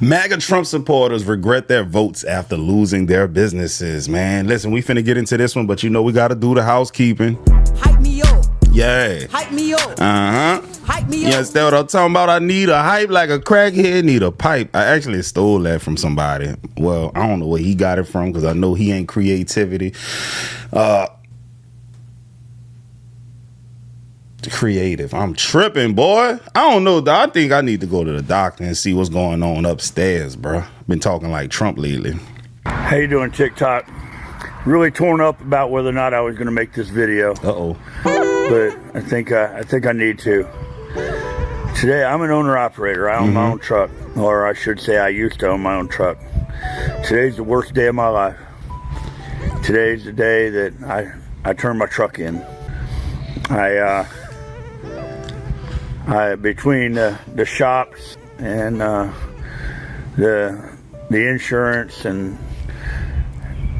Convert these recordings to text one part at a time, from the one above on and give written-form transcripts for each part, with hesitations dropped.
MAGA Trump supporters regret their votes after losing their businesses, man. Listen, we finna get into this one, but you know we gotta do the housekeeping. Hype me up. Yeah. Hype me up. Hype me up. You understand what I'm talking about? I need a hype like a crackhead need a pipe. I actually stole that from somebody. Well, I don't know where he got it from because I know he ain't creativity. Creative. I'm tripping, boy. I don't know. I think I need to go to the doctor and see what's going on upstairs, bro. Been talking like Trump lately. How you doing, TikTok? Really torn up about whether or not I was going to make this video. Uh-oh. But I think I need to. Today, I'm an owner-operator. I own my own truck. Or I should say I used to own my own truck. Today's the worst day of my life. Today's the day that I turned my truck in. I between the shops and the insurance and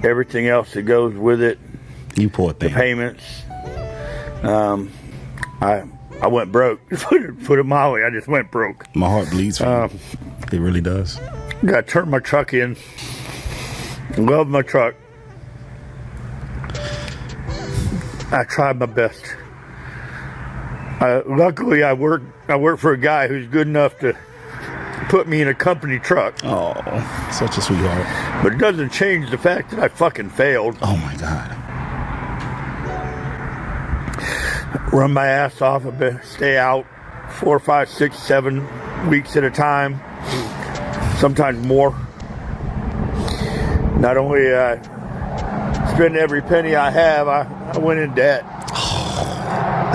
everything else that goes with it, you poor thing. the payments, I went broke. Put it mildly, I just went broke. My heart bleeds for you. It really does. Got to turn my truck in. Love my truck. I tried my best. Luckily, I work for a guy who's good enough to put me in a company truck. Oh, such a sweetheart. But it doesn't change the fact that I fucking failed. Oh my God. Run my ass off a bit, stay out 4, 5, 6, 7 weeks at a time, sometimes more. Not only spend every penny I have, I went in debt.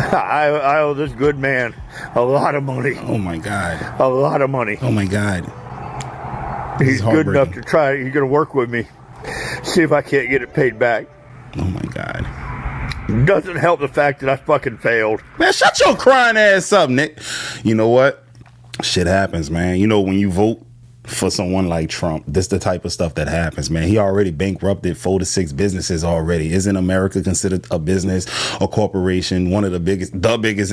I owe this good man a lot of money. Oh my God. A lot of money. Oh my God. He's good enough to try. He's going to work with me. See if I can't get it paid back. Oh my God. Doesn't help the fact that I fucking failed. Man, shut your crying ass up, Nick. You know what? Shit happens, man. You know, when you vote for someone like Trump, this the type of stuff that happens, man. He already bankrupted 4 to 6 businesses already. Isn't America considered a business, a corporation, one of the biggest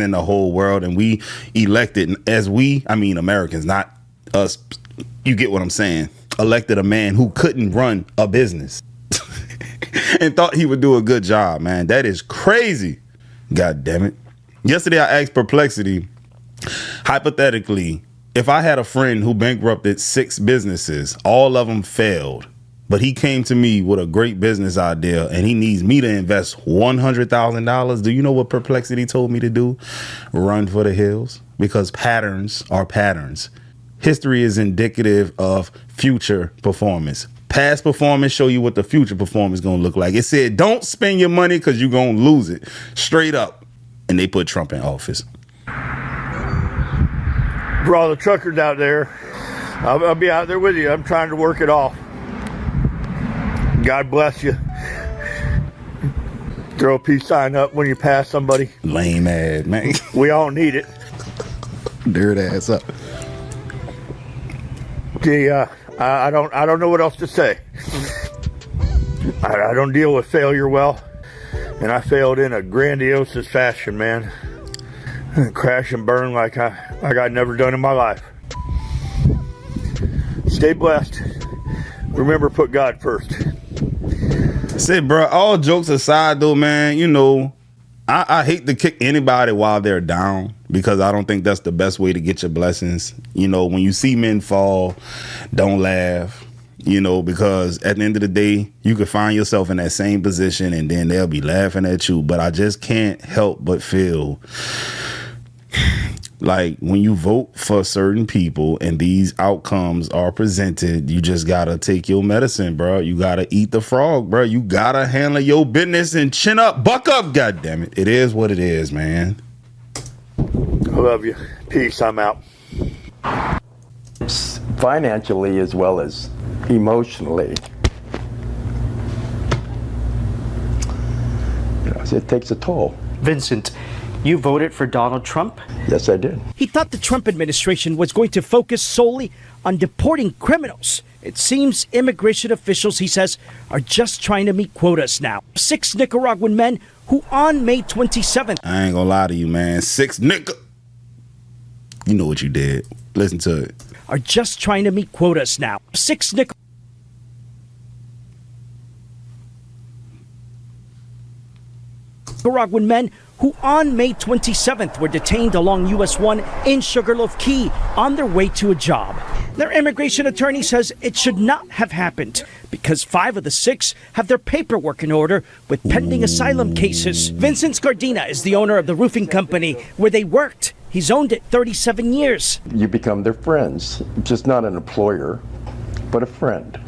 in the whole world? And we elected, I mean Americans, not us. You get what I'm saying? Elected a man who couldn't run a business and thought he would do a good job, man. That is crazy. God damn it. Yesterday I asked Perplexity, hypothetically, if I had a friend who bankrupted 6 businesses, all of them failed, but he came to me with a great business idea and he needs me to invest $100,000, do you know what Perplexity told me to do? Run for the hills, because patterns are patterns. History is indicative of future performance. Past performance show you what the future performance is going to look like. It said, don't spend your money because you're going to lose it. Straight up. And they put Trump in office. For all the truckers out there, I'll be out there with you. I'm trying to work it off. God bless you. Throw a peace sign up when you pass somebody. Lame ass, man. We all need it. Dirt ass up. I don't know what else to say. I don't deal with failure well, and I failed in a grandiose fashion, man. Crash and burn like I'd never done in my life. Stay blessed. Remember, put God first. Say, bro, all jokes aside though, man, you know, I hate to kick anybody while they're down, because I don't think that's the best way to get your blessings. You know, when you see men fall, don't laugh, you know, because at the end of the day, you could find yourself in that same position and then they'll be laughing at you. But I just can't help but feel like when you vote for certain people and these outcomes are presented, you just gotta take your medicine, bro. You gotta eat the frog, bro. You gotta handle your business and chin up, buck up. God damn it. It is what it is, man. I love you. Peace. I'm out. Financially as well as emotionally. It takes a toll. Vincent, you voted for Donald Trump? Yes, I did. He thought the Trump administration was going to focus solely on deporting criminals. It seems immigration officials, he says, are just trying to meet quotas now. 6 Nicaraguan men who on May 27th... I ain't gonna lie to you, man. 6 You know what you did. Listen to it. Are just trying to meet quotas now. 6 Nicaraguan men who on May 27th were detained along US 1 in Sugarloaf Key on their way to a job. Their immigration attorney says it should not have happened because 5 of the 6 have their paperwork in order with pending asylum cases. Vincent Scardina is the owner of the roofing company where they worked. He's owned it 37 years. You become their friends, just not an employer, but a friend.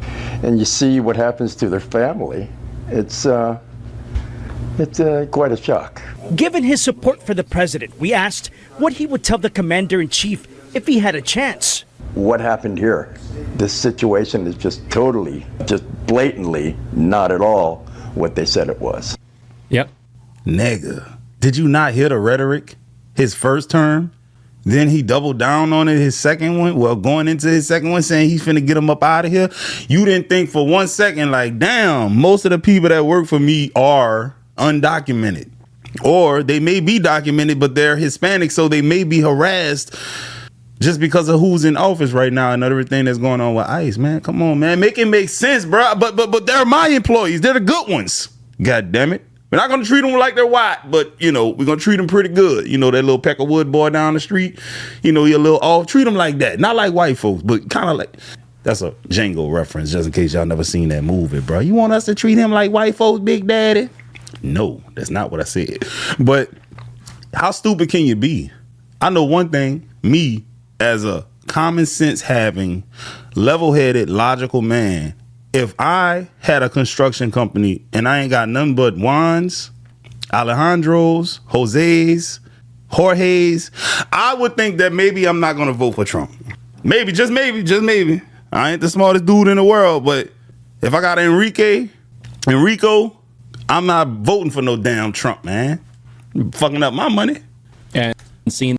And you see what happens to their family. It's quite a shock. Given his support for the president, we asked what he would tell the commander-in-chief if he had a chance. What happened here? This situation is just totally, just blatantly not at all what they said it was. Yep. Nigga, did you not hear the rhetoric? His first term, then he doubled down on it his second one. Well, going into his second one, saying he's finna get him up out of here. You didn't think for 1 second, like, damn, most of the people that work for me are undocumented. Or they may be documented, but they're Hispanic, so they may be harassed just because of who's in office right now and everything that's going on with ICE, man. Come on, man. Make it make sense, bro. But they're my employees. They're the good ones. God damn it. We're not going to treat them like they're white, but, you know, we're going to treat them pretty good. You know, that little Peckerwood boy down the street, you know, you're a little off. Treat them like that. Not like white folks, but kind of like... That's a Django reference, just in case y'all never seen that movie, bro. You want us to treat him like white folks, Big Daddy? No, that's not what I said. But how stupid can you be? I know one thing, me, as a common sense having, level-headed, logical man, if I had a construction company and I ain't got nothing but Juans, Alejandros, Jose's, Jorge's, I would think that maybe I'm not going to vote for Trump. Maybe, just maybe. I ain't the smartest dude in the world, but if I got Enrico, I'm not voting for no damn Trump, man. You're fucking up my money. And seeing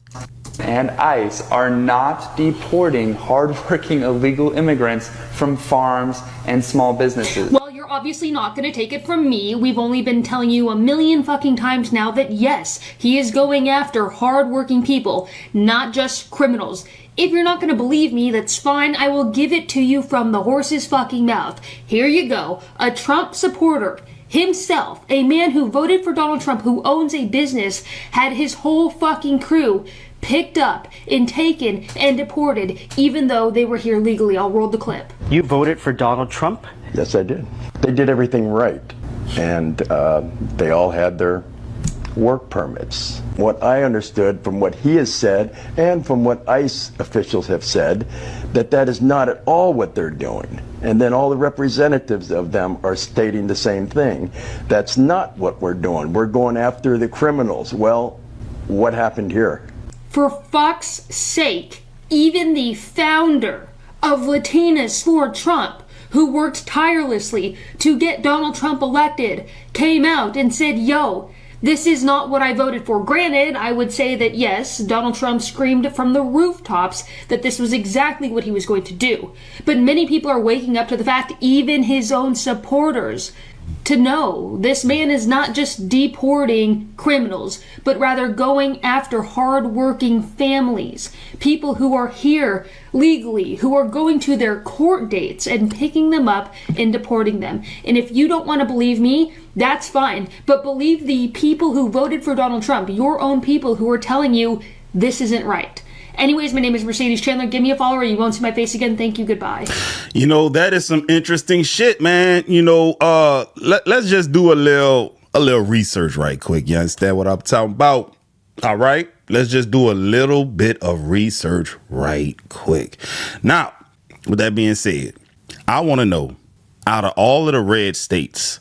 and ICE are not deporting hardworking illegal immigrants from farms and small businesses. Well, you're obviously not going to take it from me. We've only been telling you a million fucking times now that yes, he is going after hardworking people, not just criminals. If you're not going to believe me, that's fine. I will give it to you from the horse's fucking mouth. Here you go. A Trump supporter himself, a man who voted for Donald Trump, who owns a business, had his whole fucking crew picked up and taken and deported, even though they were here legally. I'll roll the clip. You voted for Donald Trump? Yes, I did. They did everything right. And they all had their work permits. What I understood from what he has said and from what ICE officials have said, that is not at all what they're doing. And then all the representatives of them are stating the same thing. That's not what we're doing. We're going after the criminals. Well, what happened here? For fuck's sake, even the founder of Latinas for Trump, who worked tirelessly to get Donald Trump elected, came out and said, yo, this is not what I voted for. Granted, I would say that yes, Donald Trump screamed from the rooftops that this was exactly what he was going to do. But many people are waking up to the fact, even his own supporters, to know this man is not just deporting criminals, but rather going after hard-working families, people who are here legally, who are going to their court dates and picking them up and deporting them. And if you don't want to believe me, that's fine. But believe the people who voted for Donald Trump, your own people who are telling you this isn't right. Anyways, my name is Mercedes Chandler. Give me a follow or you won't see my face again. Thank you. Goodbye. You know, that is some interesting shit, man. You know, let's just do a little research right quick. You understand what I'm talking about? All right. Let's just do a little bit of research right quick. Now, with that being said, I want to know, out of all of the red states,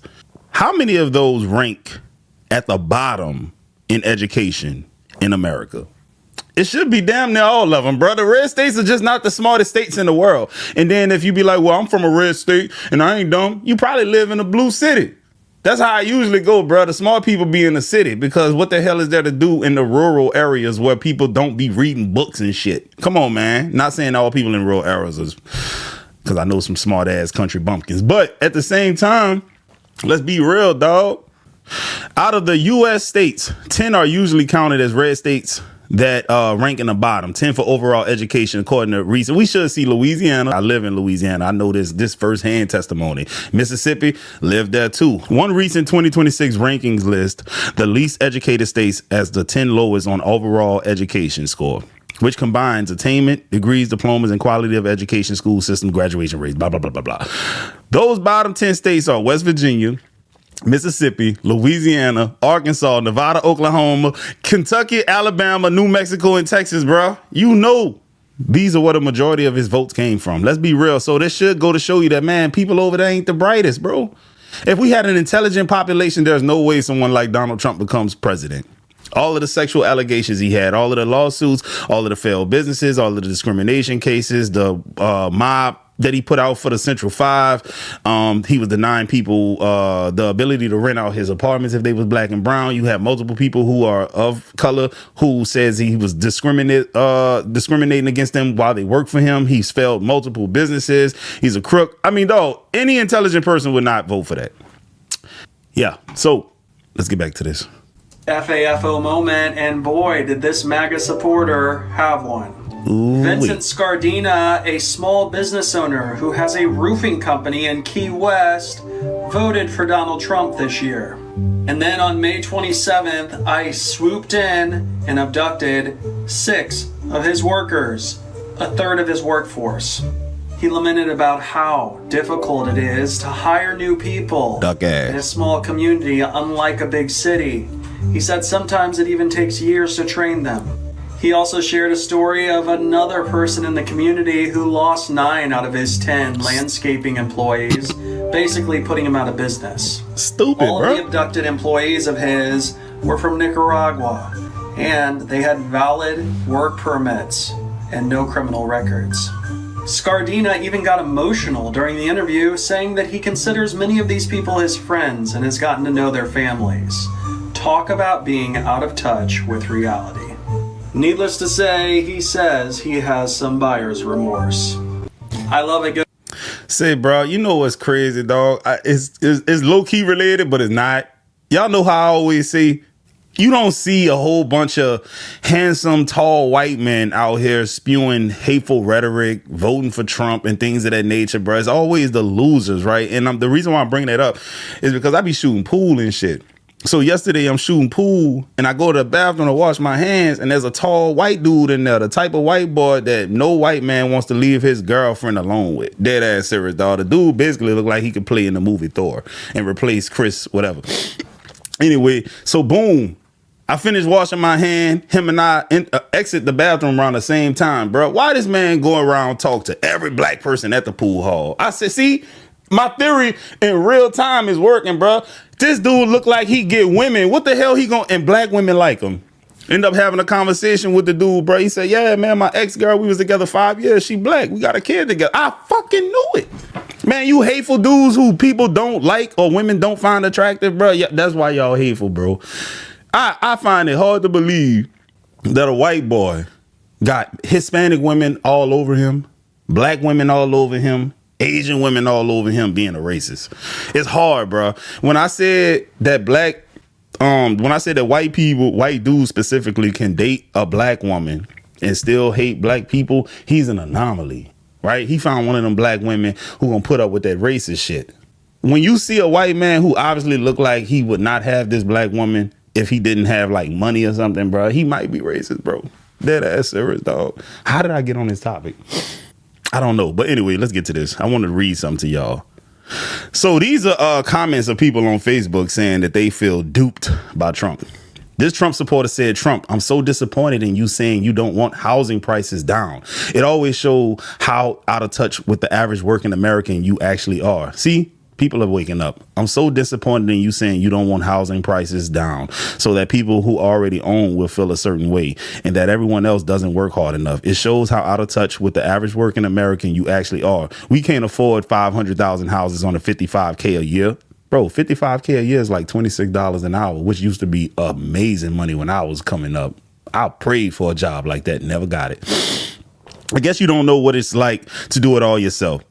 how many of those rank at the bottom in education in America? It should be damn near all of them, bro. The red states are just not the smartest states in the world. And then if you be like, well, I'm from a red state and I ain't dumb, you probably live in a blue city. That's how I usually go, bro. The smart people be in the city because what the hell is there to do in the rural areas where people don't be reading books and shit? Come on, man. Not saying all people in rural areas is, because I know some smart ass country bumpkins. But at the same time, let's be real, dog. Out of the U.S. states, 10 are usually counted as red states. that rank in the bottom, 10 for overall education, according to recent. We should see Louisiana. I live in Louisiana. I know this firsthand testimony. Mississippi, lived there too. One recent 2026 rankings list the least educated states as the 10 lowest on overall education score, which combines attainment, degrees, diplomas, and quality of education, school system, graduation rates, blah, blah, blah, blah, blah. Those bottom 10 states are West Virginia, Mississippi, Louisiana, Arkansas, Nevada, Oklahoma, Kentucky, Alabama, New Mexico, and Texas, bro. You know, these are where the majority of his votes came from. Let's be real. So this should go to show you that, man, people over there ain't the brightest, bro. If we had an intelligent population, there's no way someone like Donald Trump becomes president. All of the sexual allegations he had, all of the lawsuits, all of the failed businesses, all of the discrimination cases, the mob that he put out for the Central Five. He was denying people the ability to rent out his apartments if they was black and brown. You have multiple people who are of color who says he was discriminating against them while they work for him. He's failed multiple businesses. He's a crook. I mean, dog, any intelligent person would not vote for that. Yeah. So let's get back to this. FAFO moment, and boy, did this MAGA supporter have one. Vincent Scardina, a small business owner who has a roofing company in Key West, voted for Donald Trump this year. And then on May 27th, ICE swooped in and abducted 6 of his workers, a third of his workforce. He lamented about how difficult it is to hire new people in a small community, unlike a big city. He said sometimes it even takes years to train them. He also shared a story of another person in the community who lost 9 out of his 10 landscaping employees, basically putting him out of business. Stupid, All of the abducted employees of his were from Nicaragua, and they had valid work permits and no criminal records. Scardina even got emotional during the interview, saying that he considers many of these people his friends and has gotten to know their families. Talk about being out of touch with reality. Needless to say, he says he has some buyer's remorse. I love it. Say, bro, you know what's crazy, dog? It's low-key related, but it's not. Y'all know how I always say, you don't see a whole bunch of handsome, tall white men out here spewing hateful rhetoric, voting for Trump and things of that nature, bro. It's always the losers, right? And the reason why I'm bringing that up is because I be shooting pool and shit. So yesterday I'm shooting pool and I go to the bathroom to wash my hands and there's a tall white dude in there, the type of white boy that no white man wants to leave his girlfriend alone with. Dead ass serious, dog. The dude basically looked like he could play in the movie Thor and replace Chris, whatever. Anyway, so boom. I finished washing my hand. Him and I exit the bathroom around the same time, bro. Why this man go around talk to every black person at the pool hall? I said, see, my theory in real time is working, bro. This dude look like he get women. What the hell he gonna, and black women like him. End up having a conversation with the dude, bro. He said, yeah, man, my ex-girl, we was together 5 years. She black. We got a kid together. I fucking knew it. Man, you hateful dudes who people don't like or women don't find attractive, bro. Yeah, that's why y'all hateful, bro. I find it hard to believe that a white boy got Hispanic women all over him, black women all over him, Asian women all over him being a racist. It's hard, bro. When I said that white people, white dudes specifically can date a black woman and still hate black people, he's an anomaly, right? He found one of them black women who gonna put up with that racist shit. When you see a white man who obviously look like he would not have this black woman if he didn't have like money or something, bro, he might be racist, bro. Dead ass serious, dog. How did I get on this topic? I don't know. But anyway, let's get to this. I want to read something to y'all. So these are comments of people on Facebook saying that they feel duped by Trump. This Trump supporter said, Trump, I'm so disappointed in you saying you don't want housing prices down. It always shows how out of touch with the average working American you actually are. See? People are waking up. I'm so disappointed in you saying you don't want housing prices down so that people who already own will feel a certain way and that everyone else doesn't work hard enough. It shows how out of touch with the average working American you actually are. We can't afford 500,000 houses on a $55K a year. Bro, $55K a year is like $26 an hour, which used to be amazing money when I was coming up. I prayed for a job like that. Never got it. I guess you don't know what it's like to do it all yourself.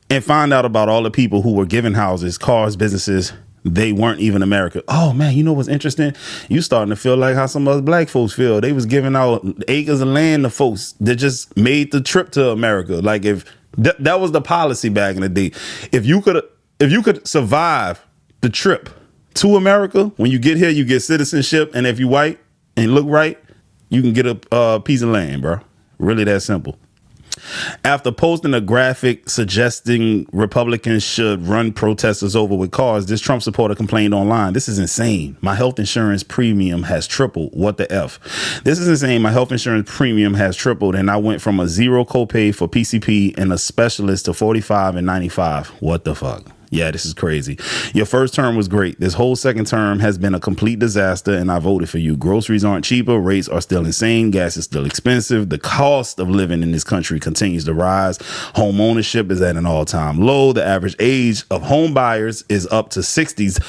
And find out about all the people who were given houses, cars, businesses they weren't even America. Oh man, you know what's interesting? You starting to feel like how some other black folks feel. They was giving out acres of land to folks that just made the trip to America. Like if that was the policy back in the day. If you could survive the trip to America, when you get here, you get citizenship, and if you white and look right, you can get a piece of land, bro. Really that simple. After posting a graphic suggesting Republicans should run protesters over with cars, this Trump supporter complained online. This is insane. My health insurance premium has tripled. What the F? This is insane. My health insurance premium has tripled, and I went from a 0 copay for PCP and a specialist to $45 and $95. What the fuck? Yeah, this is crazy. Your first term was great. This whole second term has been a complete disaster, and I voted for you. Groceries aren't cheaper. Rates are still insane. Gas is still expensive. The cost of living in this country continues to rise. Home ownership is at an all-time low. The average age of home buyers is up to 60s.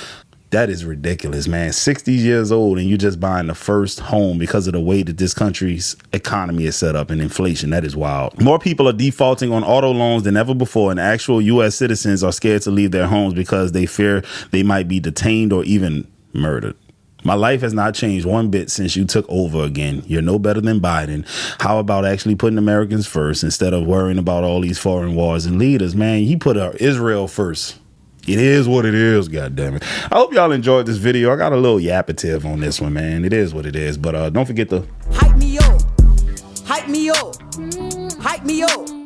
That is ridiculous, man. 60 years old and you're just buying the first home because of the way that this country's economy is set up and inflation. That is wild. More people are defaulting on auto loans than ever before, and actual U.S. citizens are scared to leave their homes because they fear they might be detained or even murdered. My life has not changed one bit since you took over again. You're no better than Biden. How about actually putting Americans first instead of worrying about all these foreign wars and leaders? Man, he put Israel first. It is what it is, goddammit. I hope y'all enjoyed this video. I got a little yappative on this one, man. It is what it is. But don't forget to hype me up. Hype me up. Hype me up.